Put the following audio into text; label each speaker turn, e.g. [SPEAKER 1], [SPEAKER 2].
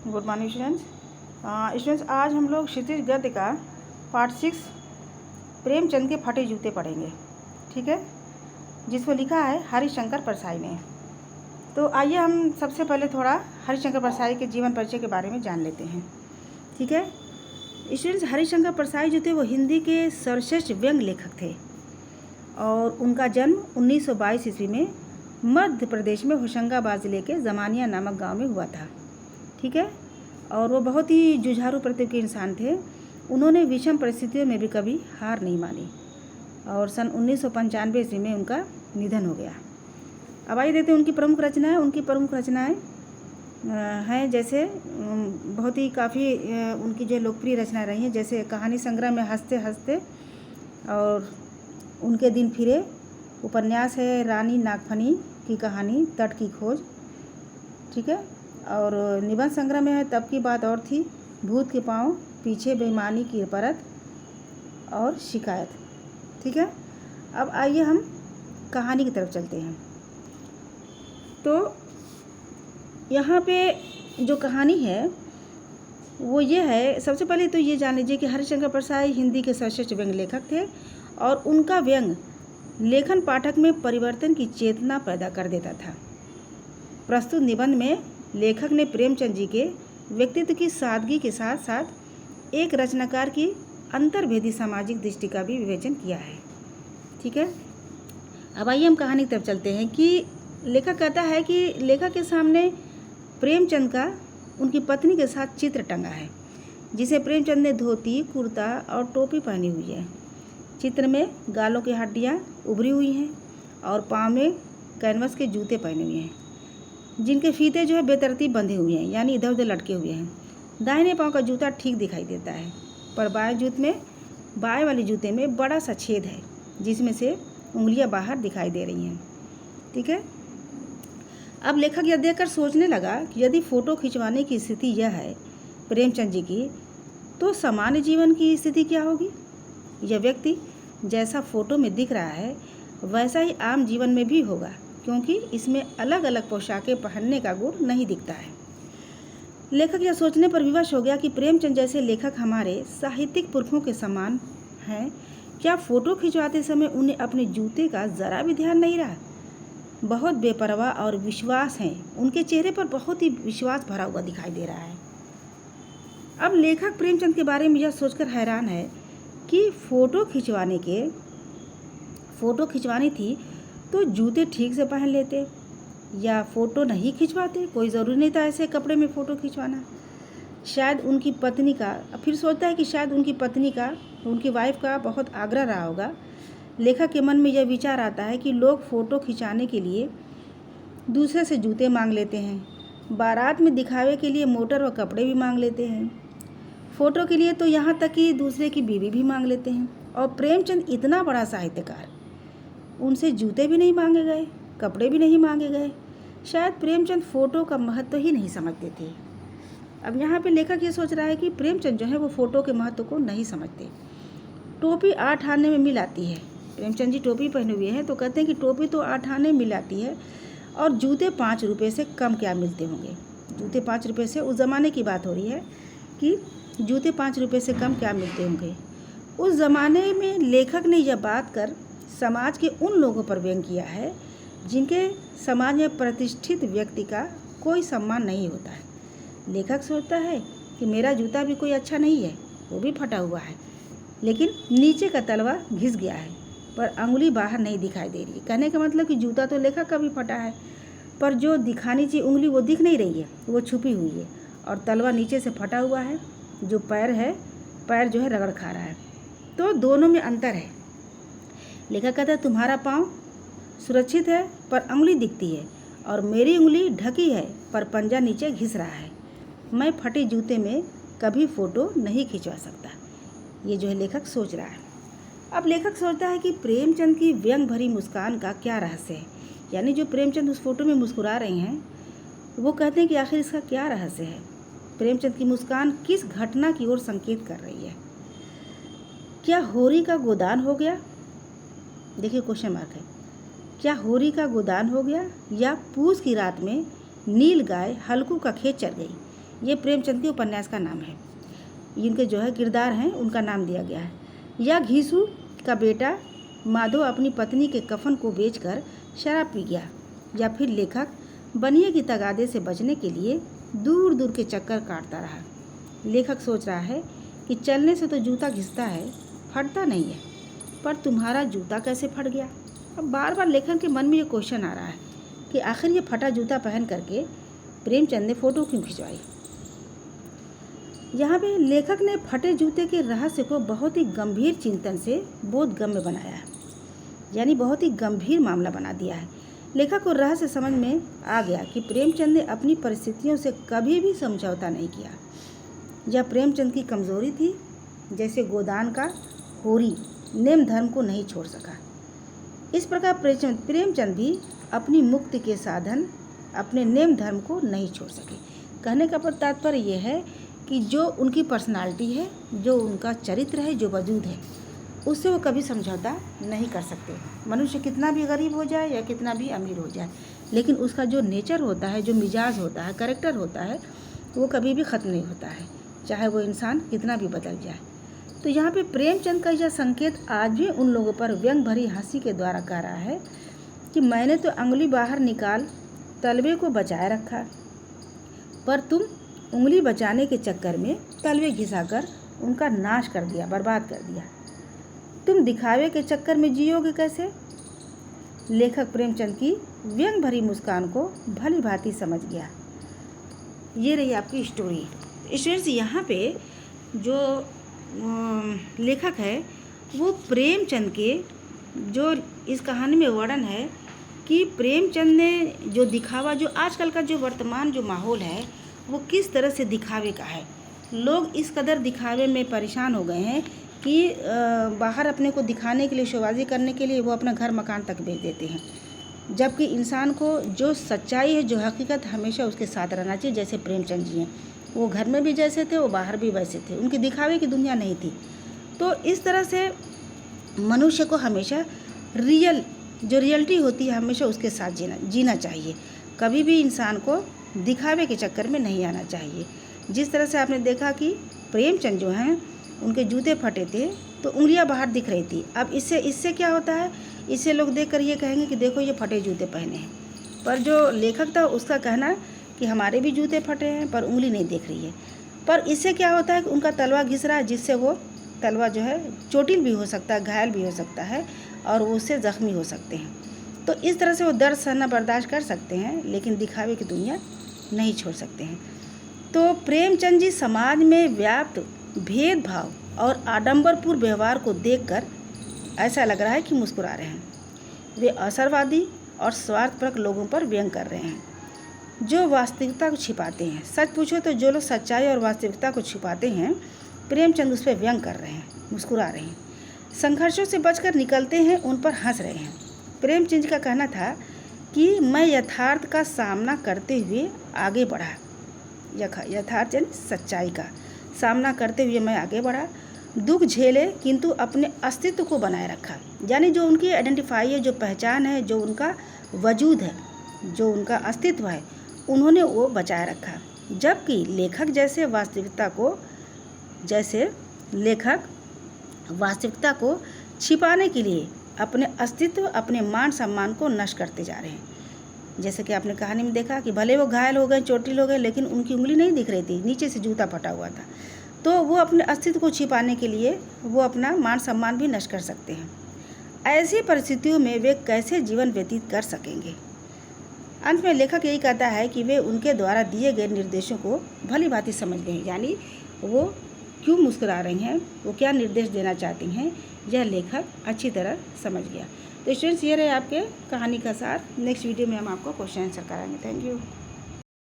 [SPEAKER 1] Good morning students. Students, आज हम लोग क्षितिज गद्य का पार्ट 6 प्रेमचंद के फटे जूते पढ़ेंगे, ठीक है, जिसको लिखा है हरिशंकर परसाई ने। तो आइए हम सबसे पहले थोड़ा हरिशंकर परसाई के जीवन परिचय के बारे में जान लेते हैं, ठीक है। स्टूडेंट्स, हरिशंकर परसाई जो थे वो हिंदी के सर्वश्रेष्ठ व्यंग्य लेखक थे और उनका जन्म 1922 ईस्वी में मध्य प्रदेश में होशंगाबाद ज़िले के जमानिया नामक गांव में हुआ था, ठीक है। और वो बहुत ही जुझारू प्रकृति के इंसान थे। उन्होंने विषम परिस्थितियों में भी कभी हार नहीं मानी और सन 1995 ईस्वी में उनका निधन हो गया। अब आइए देखते हैं उनकी प्रमुख रचनाएं। उनकी प्रमुख रचनाएं हैं जैसे बहुत ही काफ़ी उनकी जो लोकप्रिय रचनाएं रही हैं, जैसे कहानी संग्रह में हंसते हंसते और उनके दिन फिरे। उपन्यास है रानी नागफनी की कहानी, तट की खोज, ठीक है। और निबंध संग्रह में है तब की बात और थी, भूत के पाँव, पीछे बेईमानी की परत और शिकायत, ठीक है। अब आइए हम कहानी की तरफ चलते हैं। तो यहाँ पे जो कहानी है वो ये है, सबसे पहले तो ये जान लीजिए कि हरिशंकर परसाई हिंदी के सर्वश्रेष्ठ व्यंग्य लेखक थे और उनका व्यंग्य लेखन पाठक में परिवर्तन की चेतना पैदा कर देता था। प्रस्तुत निबंध में लेखक ने प्रेमचंद जी के व्यक्तित्व की सादगी के साथ साथ एक रचनाकार की अंतर्भेदी सामाजिक दृष्टि का भी विवेचन किया है, ठीक है। अब आइए हम कहानी की तरफ चलते हैं कि लेखक कहता है कि लेखक के सामने प्रेमचंद का उनकी पत्नी के साथ चित्र टंगा है, जिसे प्रेमचंद ने धोती, कुर्ता और टोपी पहनी हुई है। चित्र में गालों की हड्डियाँ उभरी हुई हैं और पाँव में कैनवस के जूते पहने हुए हैं, जिनके फीते जो है बेतरतीब बंधे हुए हैं, यानी इधर उधर लटके हुए हैं। दाहिने पाँव का जूता ठीक दिखाई देता है, पर बाएं वाले जूते में बड़ा सा छेद है, जिसमें से उंगलियां बाहर दिखाई दे रही हैं, ठीक है। अब लेखक यह देखकर सोचने लगा कि यदि फ़ोटो खिंचवाने की स्थिति यह है प्रेमचंद जी की, तो सामान्य जीवन की स्थिति क्या होगी। यह व्यक्ति जैसा फ़ोटो में दिख रहा है वैसा ही आम जीवन में भी होगा, क्योंकि इसमें अलग अलग पोशाकें पहनने का गुण नहीं दिखता है। लेखक यह सोचने पर विवश हो गया कि प्रेमचंद जैसे लेखक हमारे साहित्यिक पुरखों के समान हैं। क्या फ़ोटो खिंचवाते समय उन्हें अपने जूते का ज़रा भी ध्यान नहीं रहा। बहुत बेपरवाह और विश्वास हैं, उनके चेहरे पर बहुत ही विश्वास भरा हुआ दिखाई दे रहा है। अब लेखक प्रेमचंद के बारे में यह सोचकर हैरान है कि फ़ोटो खिंचवानी थी तो जूते ठीक से पहन लेते या फ़ोटो नहीं खिंचवाते। कोई ज़रूरी नहीं था ऐसे कपड़े में फ़ोटो खिंचवाना। शायद उनकी पत्नी का, फिर सोचता है कि शायद उनकी पत्नी का, उनकी वाइफ का बहुत आग्रह रहा होगा। लेखक के मन में यह विचार आता है कि लोग फ़ोटो खिंचाने के लिए दूसरे से जूते मांग लेते हैं, बारात में दिखावे के लिए मोटर व कपड़े भी मांग लेते हैं, फ़ोटो के लिए तो यहाँ तक कि दूसरे की बीवी भी मांग लेते हैं। और प्रेमचंद इतना बड़ा साहित्यकार, उनसे जूते भी नहीं मांगे गए, कपड़े भी नहीं मांगे गए। शायद प्रेमचंद फ़ोटो का महत्व ही नहीं समझते थे। अब यहाँ पे लेखक ये सोच रहा है कि प्रेमचंद जो है वो फ़ोटो के महत्व को नहीं समझते। टोपी 8 आने में मिल आती है, प्रेमचंद जी टोपी पहने हुए हैं तो कहते हैं कि टोपी तो 8 आने में मिल आती है और जूते 5 रुपये से कम क्या मिलते होंगे। जूते 5 रुपये से, उस ज़माने की बात हो रही है कि जूते 5 रुपये से कम क्या मिलते होंगे। उस ज़माने में लेखक ने यह बात कर समाज के उन लोगों पर व्यंग्य किया है जिनके समाज में प्रतिष्ठित व्यक्ति का कोई सम्मान नहीं होता है। लेखक सोचता है कि मेरा जूता भी कोई अच्छा नहीं है, वो भी फटा हुआ है, लेकिन नीचे का तलवा घिस गया है, पर अंगुली बाहर नहीं दिखाई दे रही है। कहने का मतलब कि जूता तो लेखक का भी फटा है, पर जो दिखानी चाहिए उंगली वो दिख नहीं रही है, वो छुपी हुई है और तलवा नीचे से फटा हुआ है। जो पैर है, पैर जो है रगड़ खा रहा है, तो दोनों में अंतर है। लेखक कहता है तुम्हारा पाँव सुरक्षित है पर उंगली दिखती है और मेरी उंगली ढकी है पर पंजा नीचे घिस रहा है। मैं फटे जूते में कभी फ़ोटो नहीं खिंचवा सकता। ये जो है लेखक सोच रहा है। अब लेखक सोचता है कि प्रेमचंद की व्यंग भरी मुस्कान का क्या रहस्य है, यानी जो प्रेमचंद उस फोटो में मुस्कुरा रहे हैं वो कहते हैं कि आखिर इसका क्या रहस्य है। प्रेमचंद की मुस्कान किस घटना की ओर संकेत कर रही है। क्या होरी का गोदान हो गया, देखिए क्वेश्चन मार्क है, क्या होरी का गोदान हो गया या पूस की रात में नील गाय हल्कू का खेत चर गई। ये प्रेमचंद के उपन्यास का नाम है। इनके जो है किरदार हैं उनका नाम दिया गया है। या घीसू का बेटा माधव अपनी पत्नी के कफन को बेचकर शराब पी गया। या फिर लेखक बनिए की तगादे से बचने के लिए दूर दूर के चक्कर काटता रहा। लेखक सोच रहा है कि चलने से तो जूता घिसता है, फटता नहीं है, पर तुम्हारा जूता कैसे फट गया। अब बार बार लेखक के मन में ये क्वेश्चन आ रहा है कि आखिर ये फटा जूता पहन करके प्रेमचंद ने फ़ोटो क्यों खिंचवाई। यहाँ पे लेखक ने फटे जूते के रहस्य को बहुत ही गंभीर चिंतन से बोधगम्य बनाया है, यानी बहुत ही गंभीर मामला बना दिया है। लेखक को रहस्य समझ में आ गया कि प्रेमचंद ने अपनी परिस्थितियों से कभी भी समझौता नहीं किया। यह प्रेमचंद की कमज़ोरी थी। जैसे गोदान का होरी नेम धर्म को नहीं छोड़ सका, इस प्रकार प्रेमचंद भी अपनी मुक्ति के साधन अपने नेम धर्म को नहीं छोड़ सके। कहने का तात्पर्य यह है कि जो उनकी पर्सनालिटी है, जो उनका चरित्र है, जो वजूद है, उससे वो कभी समझौता नहीं कर सकते। मनुष्य कितना भी गरीब हो जाए या कितना भी अमीर हो जाए, लेकिन उसका जो नेचर होता है, जो मिजाज होता है, कैरेक्टर होता है, वो कभी भी ख़त्म नहीं होता है, चाहे वो इंसान कितना भी बदल जाए। तो यहाँ पे प्रेमचंद का यह संकेत आज भी उन लोगों पर व्यंग भरी हंसी के द्वारा कह रहा है कि मैंने तो अंगुली बाहर निकाल तलवे को बचाए रखा, पर तुम उंगली बचाने के चक्कर में तलवे घिसाकर उनका नाश कर दिया, बर्बाद कर दिया। तुम दिखावे के चक्कर में जियोगे कैसे। लेखक प्रेमचंद की व्यंग भरी मुस्कान को भली भांति समझ गया। ये रही आपकी स्टोरी। स्टूडेंट्स, यहाँ पे जो लेखक है वो प्रेमचंद के जो इस कहानी में वर्णन है कि प्रेमचंद ने जो दिखावा, जो आजकल का जो वर्तमान जो माहौल है वो किस तरह से दिखावे का है। लोग इस कदर दिखावे में परेशान हो गए हैं कि बाहर अपने को दिखाने के लिए, शोबाजी करने के लिए वो अपना घर मकान तक बेच देते हैं, जबकि इंसान को जो सच्चाई है, जो हकीकत, हमेशा उसके साथ रहना चाहिए। जैसे प्रेमचंद जी हैं, वो घर में भी जैसे थे, वो बाहर भी वैसे थे, उनकी दिखावे की दुनिया नहीं थी। तो इस तरह से मनुष्य को हमेशा जो रियलिटी होती है, हमेशा उसके साथ जीना चाहिए। कभी भी इंसान को दिखावे के चक्कर में नहीं आना चाहिए। जिस तरह से आपने देखा कि प्रेमचंद जो हैं उनके जूते फटे थे तो उंगलियां बाहर दिख रही थी। अब इससे क्या होता है, इससे लोग देखकर ये कहेंगे कि देखो ये फटे जूते पहने हैं, पर जो लेखक था उसका कहना कि हमारे भी जूते फटे हैं पर उंगली नहीं दिख रही है। पर इससे क्या होता है कि उनका तलवा घिस रहा है, जिससे वो तलवा जो है चोटिल भी हो सकता है, घायल भी हो सकता है और वो उससे ज़ख्मी हो सकते हैं। तो इस तरह से वो दर्द सहना बर्दाश्त कर सकते हैं, लेकिन दिखावे की दुनिया नहीं छोड़ सकते हैं। तो प्रेमचंद जी समाज में व्याप्त भेदभाव और आडंबरपूर्ण व्यवहार को देखकर ऐसा लग रहा है कि मुस्कुरा रहे हैं। वे असरवादी और स्वार्थपरक लोगों पर व्यंग कर रहे हैं, जो वास्तविकता को छिपाते हैं। सच पूछो तो जो लोग सच्चाई और वास्तविकता को छिपाते हैं, प्रेमचंद उस पर व्यंग कर रहे हैं, मुस्कुरा रहे हैं। संघर्षों से बचकर निकलते हैं, उन पर हंस रहे हैं। प्रेमचंद का कहना था कि मैं यथार्थ का सामना करते हुए आगे बढ़ा। यथार्थ यानी सच्चाई का सामना करते हुए मैं आगे बढ़ा, दुख झेले किंतु अपने अस्तित्व को बनाए रखा। यानी जो उनकी आइडेंटिफाई है, जो पहचान है, जो उनका वजूद है, जो उनका अस्तित्व है, उन्होंने वो बचाए रखा। जबकि लेखक वास्तविकता को छिपाने के लिए अपने अस्तित्व, अपने मान सम्मान को नष्ट करते जा रहे हैं। जैसे कि आपने कहानी में देखा कि भले वो घायल हो गए, चोटिल हो गए, लेकिन उनकी उंगली नहीं दिख रही थी, नीचे से जूता फटा हुआ था। तो वो अपने अस्तित्व को छिपाने के लिए वो अपना मान सम्मान भी नष्ट कर सकते हैं। ऐसी परिस्थितियों में वे कैसे जीवन व्यतीत कर सकेंगे। अंत में लेखक यही कहता है कि वे उनके द्वारा दिए गए निर्देशों को भली भांति समझ गए हैं, यानी वो क्यों मुस्कुरा रही हैं, वो क्या निर्देश देना चाहती हैं, यह लेखक अच्छी तरह समझ गया। तो स्टूडेंट्स, ये रहे आपके कहानी का सार। नेक्स्ट वीडियो में हम आपको क्वेश्चन आंसर कराएंगे। Thank you.